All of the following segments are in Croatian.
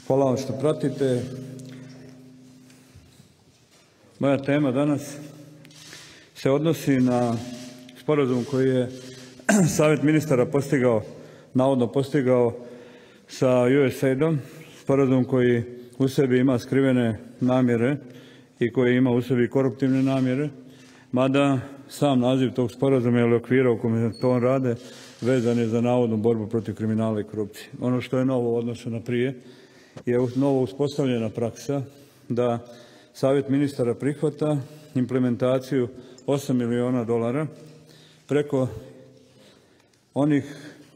Hvala vam što pratite. Moja tema danas se odnosi na sporazum koji je Savjet ministara navodno postigao sa USAID-om, sporazum koji u sebi ima skrivene namjere i koji ima u sebi koruptivne namjere, mada sam naziv tog sporazuma ili okvira u kojem to on rade vezan je za navodnu borbu protiv kriminala i korupcije. Ono što je novo u odnosu na prije je novo uspostavljena praksa da Savjet ministara prihvata implementaciju $8 milijuna preko onih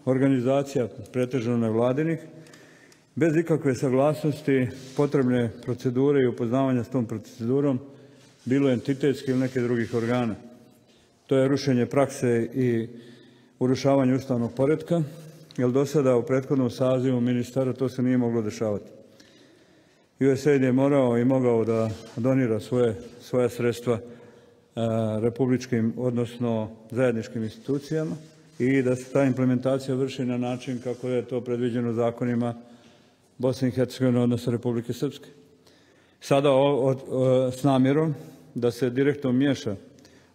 organizacija, pretežno nevladinih, bez ikakve saglasnosti, potrebne procedure i upoznavanja s tom procedurom, bilo entitetskih ili nekih drugih organa. To je rušenje prakse i urušavanje ustavnog poretka, jer do sada u prethodnom sazivu ministara to se nije moglo dešavati. USAID je morao i mogao da donira svoja sredstva republičkim, odnosno zajedničkim institucijama i da se ta implementacija vrši na način kako je to predviđeno zakonima Bosne i Hercegovine, odnosno Republike Srpske. Sada s namjerom da se direktno miješa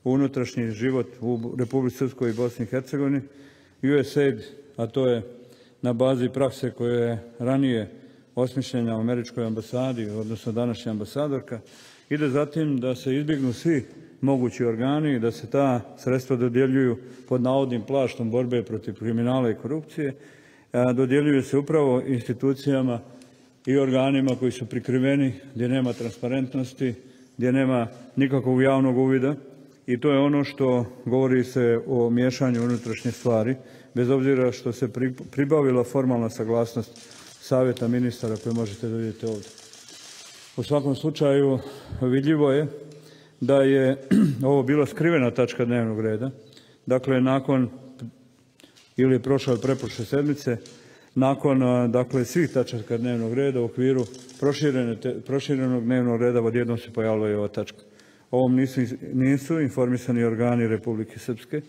u unutrašnji život u Republici Srpskoj i Bosni i Hercegovini, USAID, a to je na bazi prakse koje je ranije osmišljena u američkoj ambasadi, odnosno današnja ambasadorka, ide zatim da se izbjegnu svi mogući organi i da se ta sredstva dodjeljuju pod navodnim plaštom borbe protiv kriminala i korupcije, dodjeljuju se upravo institucijama i organima koji su prikriveni, gdje nema transparentnosti, gdje nema nikakvog javnog uvida i to je ono što govori se o miješanju unutrašnje stvari, bez obzira što se pribavila formalna saglasnost Savjeta ministara koje možete vidjeti ovdje. U svakom slučaju vidljivo je da je ovo bila skrivena tačka dnevnog reda. Dakle, nakon ili prošle ili pretprošle sedmice, nakon svih tačaka dnevnog reda u okviru proširenog dnevnog reda odjednom se pojavila i ova tačka. Ovom nisu informisani organi Republike Srpske,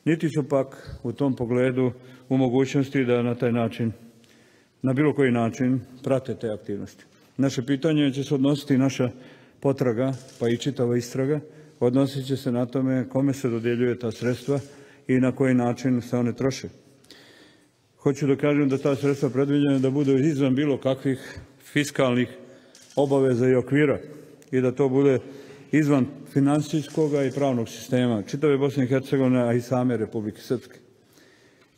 niti su pak u tom pogledu u mogućnosti da na taj način, na bilo koji način prate te aktivnosti. Naše pitanje će se odnositi naša potraga, pa i čitava istraga, odnosit će se na tome kome se dodjeljuje ta sredstva i na koji način se one troše. Hoću da kažem da ta sredstva predviđena da budu izvan bilo kakvih fiskalnih obaveza i okvira i da to bude izvan finansijskog i pravnog sistema čitave Bosne i Hercegovine, a i same Republike Srpske.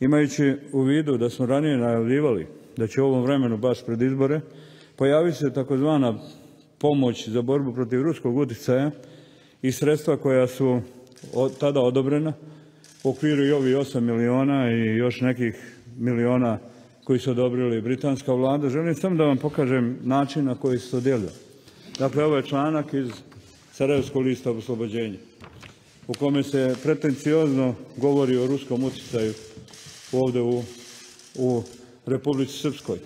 Imajući u vidu da smo ranije najavljivali da će u ovom vremenu, baš pred izbore, pojaviti se takozvana pomoć za borbu protiv ruskog utjecaja i sredstva koja su tada odobrena u okviru i ovih 8 miliona i još nekih miliona koji su odobrili britanska vlada. Želim samo da vam pokažem način na koji se to djeluje. Dakle, ovo je članak iz Sarajevskog lista oslobođenja u kome se pretenciozno govori o ruskom utjecaju ovdje u Republici Srpskoj.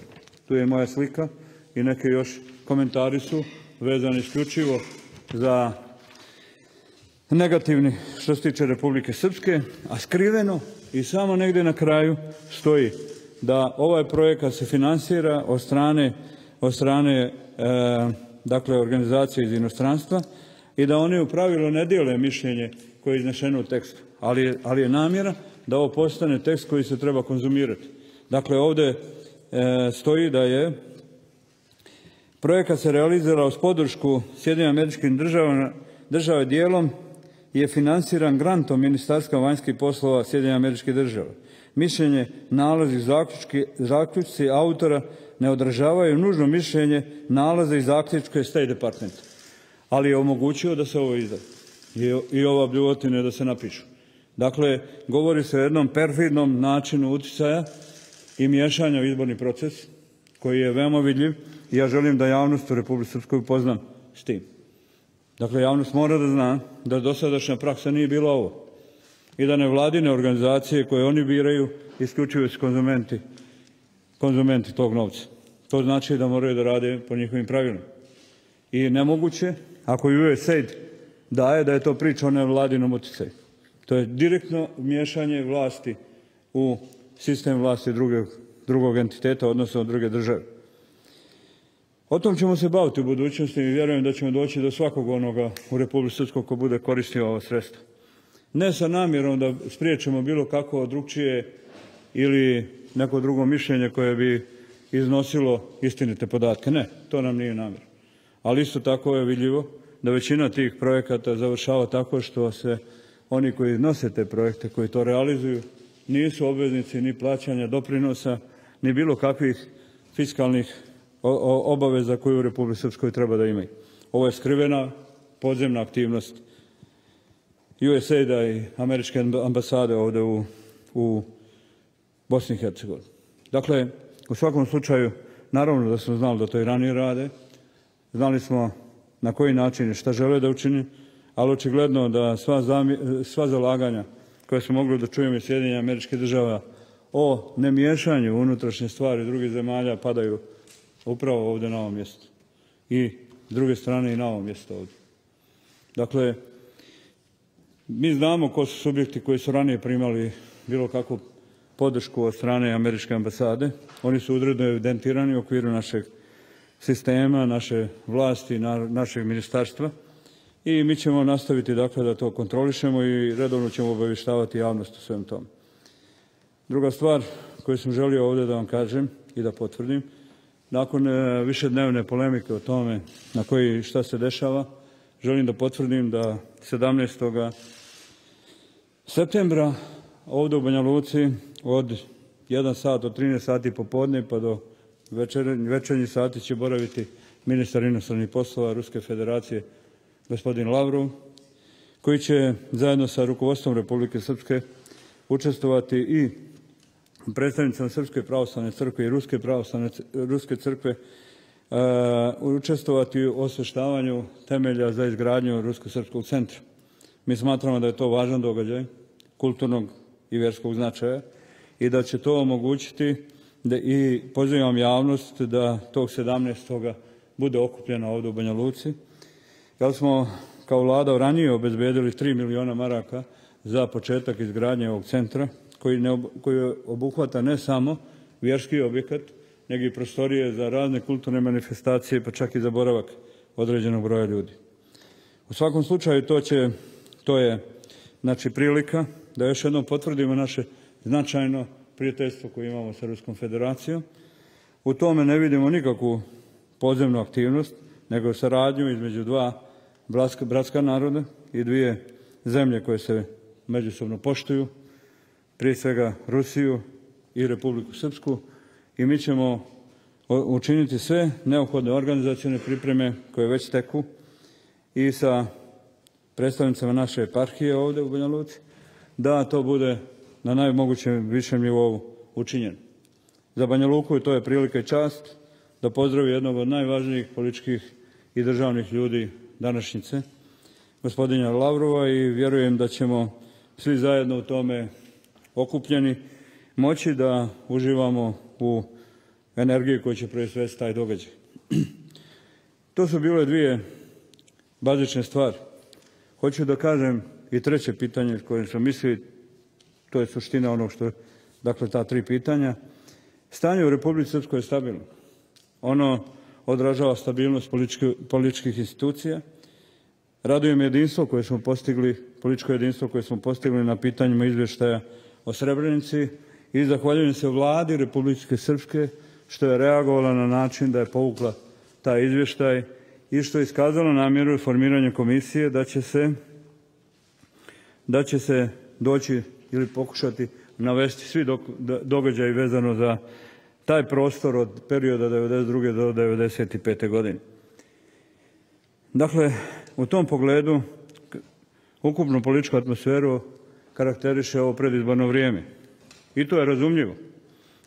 Tu je moja slika i neke još komentari su vezani isključivo za negativni što se tiče Republike Srpske, a skriveno i samo negdje na kraju stoji da ovaj projekat se finansira od strane organizacije iz inostranstva i da oni u pravilu ne dijele mišljenje koje je iznešeno u tekstu, ali je namjera da ovo postane tekst koji se treba konzumirati. Dakle, ovdje stoji da je projekat se realizira uz podršku SAD-a dijelom je finansiran grantom Ministarstva vanjskih poslova SAD-a. Mišljenje, nalazi, zaključci autora ne odražavaju nužno mišljenje, nalaze i zaključke State Departmenta, ali je omogućio da se ovo izda i ova bljuvotine da se napišu. Dakle, govori se o jednom perfidnom načinu utjecaja i miješanja u izborni proces koji je veoma vidljiv i ja želim da javnost u Republici Srpskoj upoznam s tim. Dakle, javnost mora da zna da dosadašnja praksa nije bila ovo i da nevladine organizacije koje oni biraju isključivo su konzumenti tog novca. To znači da moraju da rade po njihovim pravilima. I nemoguće, ako USAID daje, da je to priča o nevladinom utjecaju. To je direktno miješanje vlasti u sistem vlasti drugog entiteta, odnosno druge države. O tom ćemo se baviti u budućnosti i vjerujem da ćemo doći do svakog onoga u Republici Srpskoj ko bude koristio ovo sredstvo. Ne sa namjerom da spriječimo bilo kako drugčije ili neko drugo mišljenje koje bi iznosilo istinite podatke. Ne, to nam nije namjer. Ali isto tako je vidljivo da većina tih projekata završava tako što se oni koji nose te projekte, koji to realizuju, nisu obveznici ni plaćanja doprinosa, ni bilo kakvih fiskalnih obaveza koju u Republici Srpskoj treba da imaju. Ovo je skrivena podzemna aktivnost USAID-a i američke ambasade ovdje u Bosni i Hercegovini. Dakle, u svakom slučaju, naravno da smo znali da to i ranije rade, znali smo na koji način i šta žele da učini, ali očigledno da sva zalaganja koje smo mogli da čujemo iz Sjedinjenih Američkih Država o nemiješanju u unutrašnje stvari drugih zemalja padaju upravo ovdje na ovom mjestu. I s druge strane i na ovom mjestu ovdje. Dakle, mi znamo ko su subjekti koji su ranije primali bilo kakvu podršku od strane američke ambasade. Oni su uredno evidentirani u okviru našeg sistema, naše vlasti, našeg ministarstva i mi ćemo nastaviti dakle da to kontrolišemo i redovno ćemo obavještavati javnost o svem tom. Druga stvar koju sam želio ovdje da vam kažem i da potvrdim, nakon višednevne polemike o tome na koji šta se dešava, želim da potvrdim da 17. septembra ovdje u Banja Luci od 1 sat, od 13 sati popodne pa do večernjih sati će boraviti ministar inostranih poslova Ruske federacije gospodin Lavrov, koji će zajedno sa rukovodstvom Republike Srpske učestvovati i predstavnicama Srpske pravoslavne crkve i Ruske crkve učestvovati u osveštavanju temelja za izgradnju Rusko-srpskog centra. Mi smatramo da je to važan događaj kulturnog i vjerskog značaja i da će to omogućiti i pozivam javnost da tog 17. bude okupljena ovdje u Banja Luci. Jer smo kao vlada ranije obezbedili 3 miliona maraka za početak izgradnje ovog centra koji obuhvata ne samo vjerski objekat, nego i prostorije za razne kulturne manifestacije, pa čak i za boravak određenog broja ljudi. U svakom slučaju to je znači prilika da još jednom potvrdimo naše značajno prijateljstvo koje imamo sa Ruskom federacijom. U tome ne vidimo nikakvu podzemnu aktivnost, nego saradnju između dva bratska naroda i dvije zemlje koje se međusobno poštuju, prije svega Rusiju i Republiku Srpsku, i mi ćemo učiniti sve neophodne organizacione pripreme koje već teku i sa predstavnicama naše eparhije ovdje u Banja Luci, da to bude na najmogućem višem nivou učinjeno. Za Banja Luku to je prilika i čast da pozdravi jednog od najvažnijih političkih i državnih ljudi današnjice, gospodina Lavrova, i vjerujem da ćemo svi zajedno u tome okupljeni moći da uživamo u energiji koju će proizvesti taj događaj. To su bile dvije bazične stvari. Hoću da kažem i treće pitanje koje sam mislio, to je suština onog što, dakle, ta tri pitanja. Stanje u Republici Srpskoj je stabilno. Ono odražava stabilnost političkih institucija. Raduje me jedinstvo koje smo postigli, političko jedinstvo koje smo postigli na pitanjima izvještaja o Srebrenici, i zahvaljujem se vladi Republike Srpske što je reagovala na način da je povukla taj izvještaj i što je iskazala namjeru formiranja komisije da će se doći ili pokušati navesti svi događaji vezano za taj prostor od perioda 1992. do 1995. godine. Dakle, u tom pogledu ukupnu političku atmosferu karakteriše ovo predizborno vrijeme. I to je razumljivo.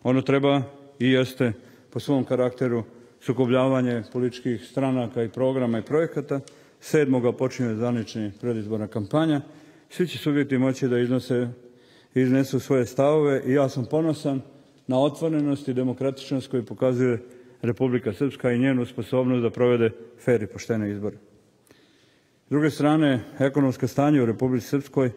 Ono treba i jeste po svom karakteru sukobljavanje političkih stranaka i programa i projekata. 7. počinje zvanična predizborna kampanja. Svi će subjekti moći da iznesu svoje stavove i ja sam ponosan na otvorenost i demokratičnost koju pokazuje Republika Srpska i njenu sposobnost da provede fer i poštene izbore. S druge strane, ekonomsko stanje u Republici Srpskoj,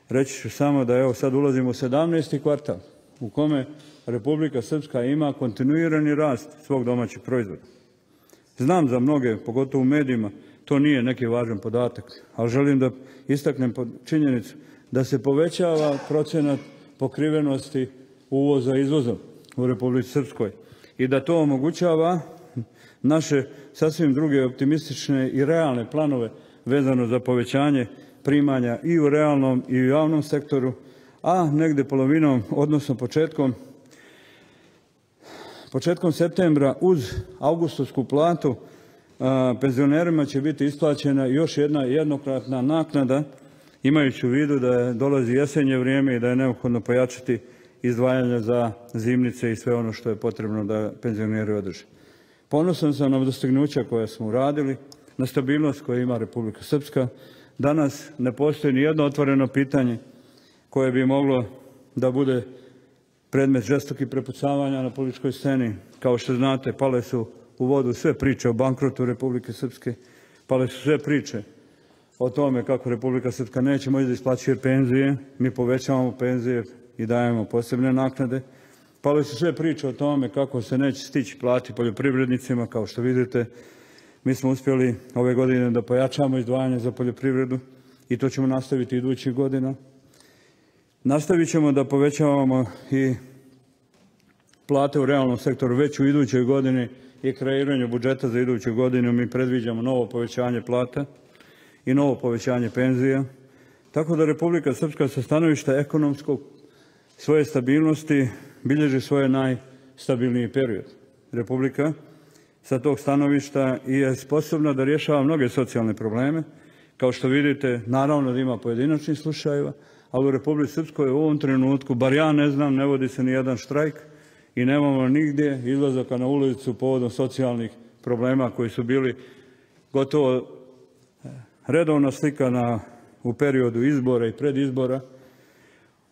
reći ću samo da evo sad ulazimo u 17. kvartal u kome Republika Srpska ima kontinuirani rast svog domaćeg proizvoda. Znam za mnoge, pogotovo u medijima, to nije neki važan podatak, ali želim da istaknem činjenicu da se povećava procenat pokrivenosti uvoza izvozom u Republici Srpskoj i da to omogućava naše sasvim druge optimistične i realne planove vezano za povećanje primanja i u realnom i u javnom sektoru, a negde polovinom, odnosno početkom septembra uz augustovsku platu penzionerima će biti isplaćena još jedna jednokratna naknada, imajući u vidu da dolazi jesenje vrijeme i da je neophodno pojačati izdvajanja za zimnice i sve ono što je potrebno da penzioneri održe. Ponosan sam na dostignuća koja smo uradili, na stabilnost koju ima Republika Srpska. Danas ne postoji ni jedno otvoreno pitanje koje bi moglo da bude predmet žestokih prepucavanja na političkoj sceni. Kao što znate, pale su u vodu sve priče o bankrotu Republike Srpske, pale su sve priče o tome kako Republika Srpska neće moći da isplaćuje penzije, mi povećavamo penzije i dajemo posebne naknade. Pale su sve priče o tome kako se neće stići plati poljoprivrednicima. Kao što vidite, mi smo uspjeli ove godine da pojačamo izdvajanje za poljoprivredu i to ćemo nastaviti idućih godina. Nastavit ćemo da povećavamo i plate u realnom sektoru već u idućoj godini i kreiranju budžeta za iduću godinu. Mi predviđamo novo povećanje plata i novo povećanje penzija. Tako da Republika Srpska sa stanovišta ekonomskog svoje stabilnosti bilježi svoj najstabilniji period. Republika sa tog stanovišta je sposobna da rješava mnoge socijalne probleme. Kao što vidite, naravno da ima pojedinačnih slučajeva, ali u Republici Srpskoj u ovom trenutku, bar ja ne znam, ne vodi se ni jedan štrajk i nemamo nigdje izlazaka na ulicu povodom socijalnih problema koji su bili gotovo redovna slika u periodu izbora i predizbora.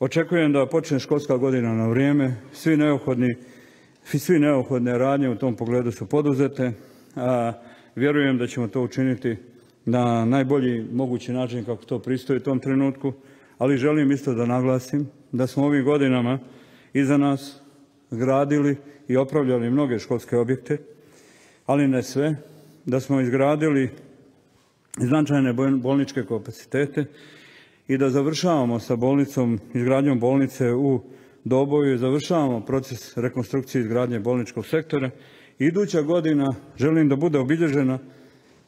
Očekujem da počne školska godina na vrijeme. Svi neophodne radnje u tom pogledu su poduzete. Vjerujem da ćemo to učiniti na najbolji mogući način kako to pristoji u tom trenutku, ali želim isto da naglasim da smo ovim godinama iza nas gradili i opravljali mnoge školske objekte, ali ne sve, da smo izgradili značajne bolničke kapacitete i da završavamo sa izgradnjom bolnice u Doboju, završavamo proces rekonstrukcije izgradnje bolničkog sektora. Iduća godina želim da bude obilježena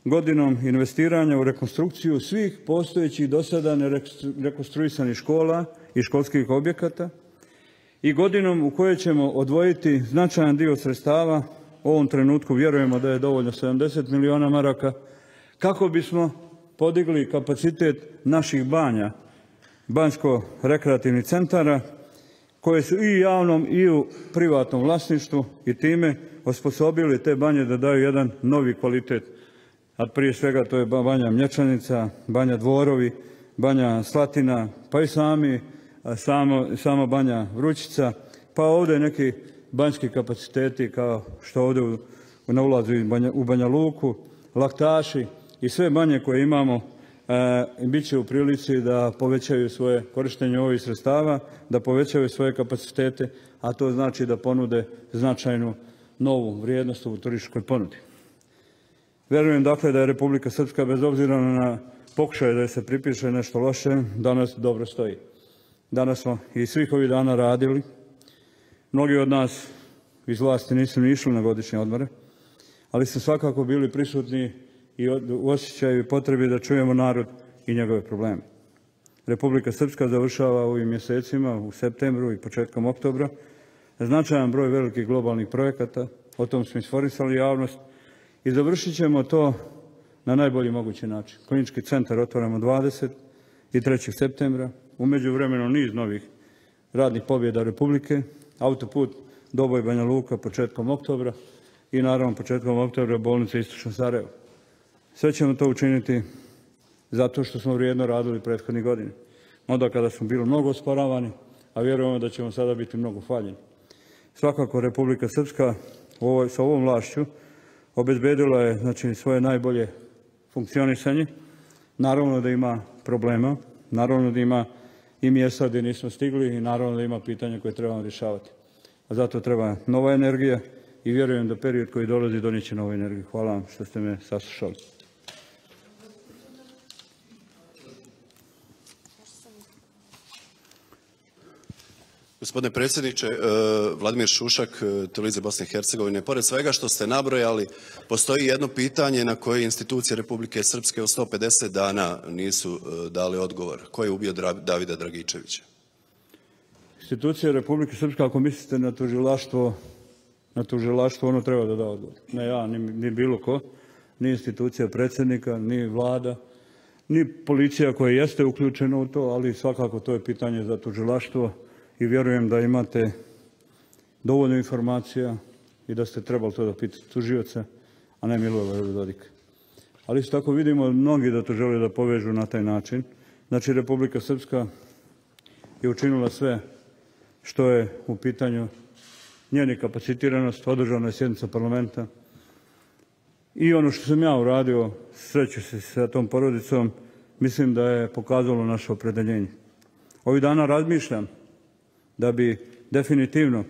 godinom investiranja u rekonstrukciju svih postojećih do sada nerekonstruisanih škola i školskih objekata i godinom u kojoj ćemo odvojiti značajan dio sredstava, u ovom trenutku vjerujemo da je dovoljno 70 miliona maraka, kako bismo podigli kapacitet naših banja, banjsko-rekreativnih centara, koje su i u javnom i u privatnom vlasništvu i time osposobili te banje da daju jedan novi kvalitet. A prije svega to je banja Mlječanica, banja Dvorovi, banja Slatina, pa i sama banja Vrućica, pa ovdje neki banjski kapaciteti kao što ovdje na ulazu u Banja Luku, Laktaši i sve banje koje imamo bit će u prilici da povećaju svoje korištenje ovih sredstava, da povećaju svoje kapacitete, a to znači da ponude značajnu novu vrijednost u turističkoj ponudi. Vjerujem dakle da je Republika Srpska, bez obzira na pokušaj da se pripiše nešto loše, danas dobro stoji. Danas smo i svih ovih dana radili. Mnogi od nas iz vlasti nisu ni išli na godišnje odmore, ali su svakako bili prisutni i u osjećaju i potrebi da čujemo narod i njegove probleme. Republika Srpska završava u ovim mjesecima, u septembru i početkom oktobra, značajan broj velikih globalnih projekata, o tom smo informisali javnost i završit ćemo to na najbolji mogući način. Klinički centar otvaramo 23. septembra, u međuvremenu niz novih radnih pobjeda Republike, autoput Doboj Banja Luka početkom oktobra i naravno početkom oktobra bolnica Istočno Sarajevo. Sve ćemo to učiniti zato što smo vrijedno radili prethodnih godina. Onda kada smo bili mnogo osporavani, a vjerujemo da ćemo sada biti mnogo hvaljeni. Svakako Republika Srpska sa ovom vlašću obezbedila je svoje najbolje funkcionisanje. Naravno da ima problema, naravno da ima i mjesta gdje nismo stigli i naravno da ima pitanja koje trebamo rješavati. A zato treba nova energija i vjerujem da period koji dolazi donijet će novu energiju. Hvala vam što ste me saslušali. Gospodine predsjedniče, Vladimir Šušak, Televizija Bosne i Hercegovine. Pored svega što ste nabrojali, postoji jedno pitanje na koje institucije Republike Srpske u 150 dana nisu dali odgovor. Ko je ubio Davida Dragičevića? Institucije Republike Srpske, ako mislite na tužilaštvo ono treba da da odgovor. Ne ja, ni bilo ko, ni institucija predsjednika, ni vlada, ni policija koja jeste uključena u to, ali svakako to je pitanje za tužilaštvo. I vjerujem da imate dovoljno informacija i da ste trebali to da pitate tužioca, a ne Milorada Dodika. Ali isto tako vidimo mnogi da to žele da povežu na taj način. Znači, Republika Srpska je učinila sve što je u pitanju njene kapacitiranost, održana je sjednica parlamenta. I ono što sam ja uradio, sreću se sa tom porodicom, mislim da je pokazalo naše opredeljenje. Ovih dana razmišljam da bi definitivno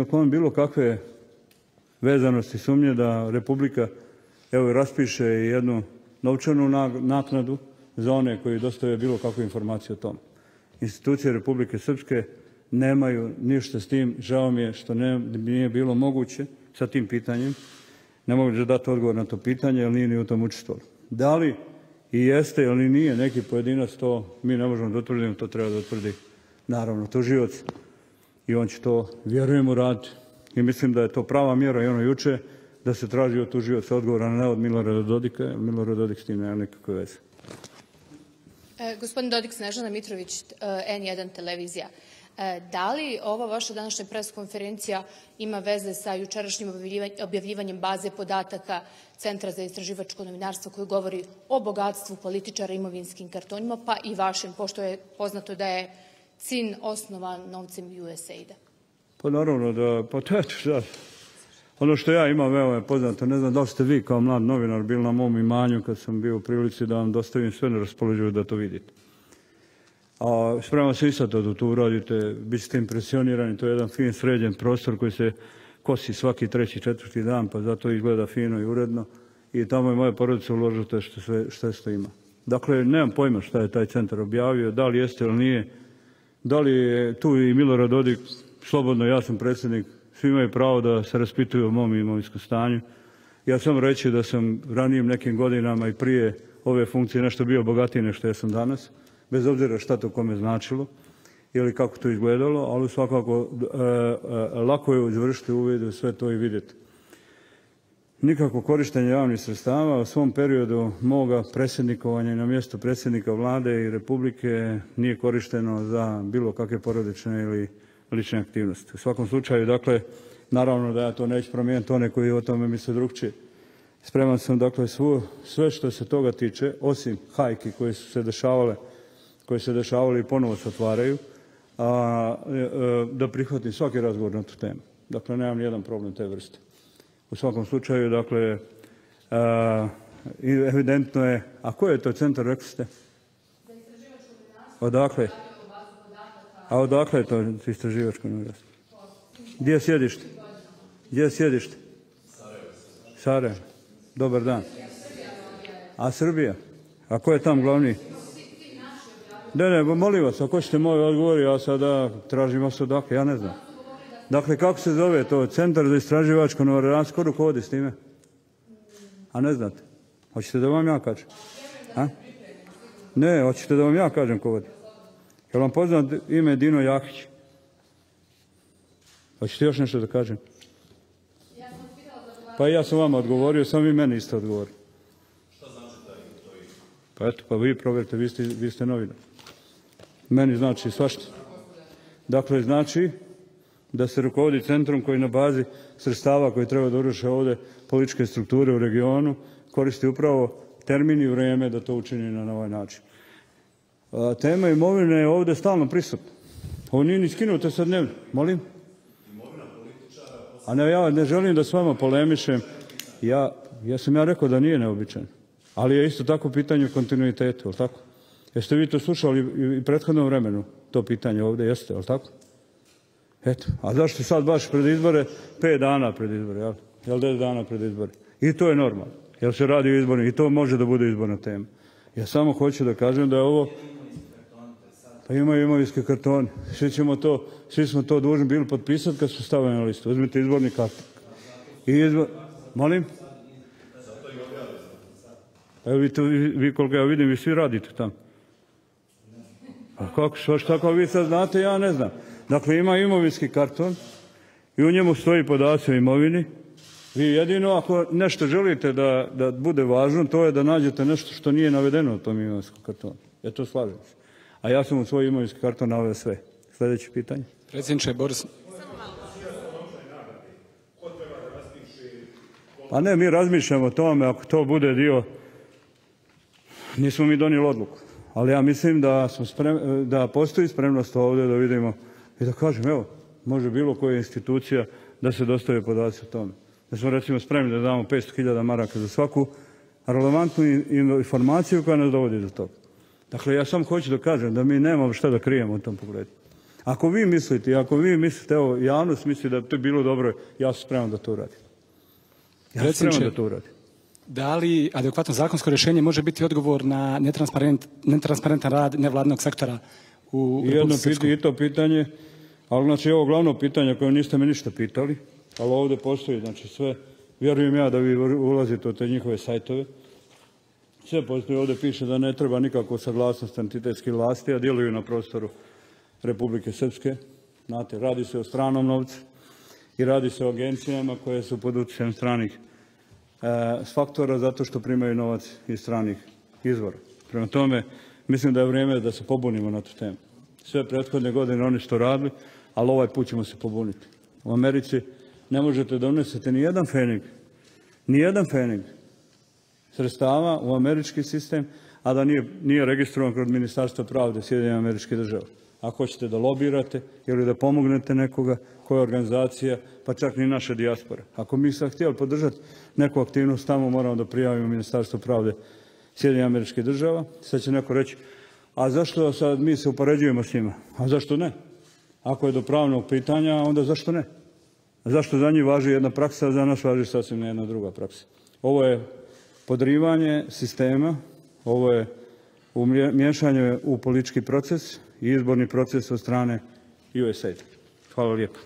klon bilo kakve vezanosti sumnje da Republika raspiše jednu novčanu naknadu za one koji dostave bilo kakvu informaciju o tom. Institucije Republike Srpske nemaju ništa s tim, žao mi je što nije bilo moguće sa tim pitanjem, ne mogu da dati odgovor na to pitanje, jer nije ni u tom učestvovalo. Da li i jeste ili nije neki pojedinac, to mi ne možemo da utvrdimo, to treba da utvrdi naravno tužioc i on će to, vjerujem, uraditi. I mislim da je to prava mjera i ono juče da se traži od tužioca odgovora, ne od Milorada Dodika, jer Milorad Dodik s tim nema nikakve veze. Gospodin Dodik, Snežana Mitrović, N1 televizija. Da li ova vaša današnja pres konferencija ima veze sa jučerašnjim objavljivanjem baze podataka Centra za istraživačko novinarstvo koji govori o bogatstvu političara, imovinskim kartonima, pa i vašem, pošto je poznato da je CIN osnovan novcem USAID-a? Pa naravno da, pa to je to. Ono što ja imam, evo je poznato, ne znam da li ste vi kao mlad novinar bili na mom imanju kad sam bio u prilici da vam dostavim sve na raspoloživo da to vidite. A spreman se i sad da to uradite, bit ćete impresionirani, to je jedan fin sređen prostor koji se kosi svaki treći, četvrti dan, pa zato izgleda fino i uredno i tamo je moja porodica uložila to što ima. Dakle, nemam pojma šta je taj centar objavio, da li jeste ili nije, da li je tu i Milorad Dodik, slobodno, ja sam predsjednik, svi imaju pravo da se raspituju o mom imovinskom stanju. Ja sam reći da sam ranijim nekim godinama i prije ove funkcije nešto bio bogatiji nego što ja sam danas, bez obzira šta to kome značilo ili kako to izgledalo, ali svakako lako je izvršiti uvid u sve to i vidjeti. Nikako korištenje javnih sredstava u svom periodu moga predsjednikovanja i na mjestu predsjednika vlade i republike nije korišteno za bilo kakve porodične ili lične aktivnosti. U svakom slučaju, dakle, naravno da ja to neću promijeniti one koji o tome misle drugčije. Spreman sam, dakle, sve što se toga tiče, osim hajki koje se dešavale i ponovo se otvaraju, da prihvatim svaki razgovor na tu temu. Dakle, nemam nijedan problem te vrste. U svakom slučaju, dakle, evidentno je, a koji je to centar, rekli ste? Odakle? A odakle je to istraživačko novinarstvo? Gdje je sjedište? Gdje je sjedište? Sarajevo. Dobar dan. A Srbija? A ko je tam glavni? Ne, molim vas, ako ćete moj odgovor, ja sada tražim vas odakle, ja ne znam. Dakle, kako se zove to? Centar za istraživačko novinarstvo, ko rukovodi s time? A ne znate? Hoćete da vam ja kažem? Ne, hoćete da vam ja kažem ko vodi? Je vam poznat ime Dino Jakić? Hoćete još nešto da kažem? Pa ja sam vama odgovorio, sam vi meni isto odgovorili. Šta znači to ime? Pa eto, pa vi provjerite, vi ste novinar. Meni znači svašta. Dakle, znači da se rukovodi centrom koji na bazi sredstava koji treba da uruše ovdje političke strukture u regionu koristi upravo termin i vrijeme da to učini na ovaj način. Tema imovine je ovdje stalno prisutna. Ovo nije ni skinuto sa dnevno. Molim? Imovina političara... A ne, ja ne želim da s vama polemišem. Ja sam rekao da nije neobičajno. Ali je isto tako pitanje kontinuiteta, je li tako? Jeste vi to slušali i prethodnom vremenu, to pitanje ovdje, jeste, je li tako? Eto, a zašto sad baš pred izbore? 5 dana pred izbore, jel? Jel 10 dana pred izbore? I to je normalno, jer se radi o izborima i to može da bude izborna tema. Ja samo hoću da kažem da je ovo... Pa imaju imovinske kartone. Svi smo to dužni bili potpisati kad su stavljeni na listu. Uzmite izborni karton. Molim? Pa vi koliko ja vidim, vi svi radite tamo. A kako, šta vi sad znate, ja ne znam. Dakle, ima imovinski karton i u njemu stoji podaci o imovini. Vi jedino ako nešto želite da bude važno, to je da nađete nešto što nije navedeno u tom imovinskom kartonu. Ja to slažem se. A ja sam u svoj imovinski karton naveo sve. Sljedeće pitanje. Predsjedniče Boris. Pa ne, mi razmišljamo o tome, ako to bude dio, nismo mi donijeli odluku. Ali ja mislim da postoji spremnost ovdje da vidimo i da kažem, evo, može bilo koja institucija da se dostave podaci o tome. Da smo recimo spremni da damo 500.000 maraka za svaku relevantnu informaciju koja nas dovodi do toga. Dakle, ja samo hoću da kažem da mi nemamo šta da krijemo u tom pogledu. Ako vi mislite, evo, javnost misli da bi to bilo dobro, ja sam spreman da to uradim. Da li adekvatno zakonsko rješenje može biti odgovor na netransparentan rad nevladinog sektora u Republici Srpskoj? I to pitanje, ali znači ovo glavno pitanje koje niste me ništa pitali, ali ovdje postoji, znači sve, vjerujem ja da vi ulazite u te njihove sajtove, sve postoji, ovdje piše da ne treba nikakvu saglasnost entitetskih vlasti, a djeluju na prostoru Republike Srpske. Znate, radi se o stranom novcu i radi se o agencijama koje su pod utjecajem stranih faktora zato što primaju novac iz stranih izvora. Prema tome, mislim da je vrijeme da se pobunimo na tu temu. Sve prethodne godine oni su to radili, ali ovaj put ćemo se pobuniti. U Americi ne možete donesete ni jedan fenig sredstava u američki sistem, a da nije registrovan kod Ministarstva pravde Sjedinjenih Američkih Država. Ako hoćete da lobirate ili da pomognete nekoga, koja organizacija, pa čak ni naša dijaspora. Ako mi sad htjeli podržati neku aktivnost, tamo moramo da prijavimo Ministarstvo pravde Sjedinjenih Američkih Država. Sad će neko reći, a zašto sad mi se upoređujemo s njima? A zašto ne? Ako je do pravnog pitanja, onda zašto ne? Zašto za njih važi jedna praksa, a za nas važi sasvim jedna druga praksa? Ovo je podrivanje sistema, ovo je miješanje u politički proces i izborni proces od strane USAID. Hvala lijepo.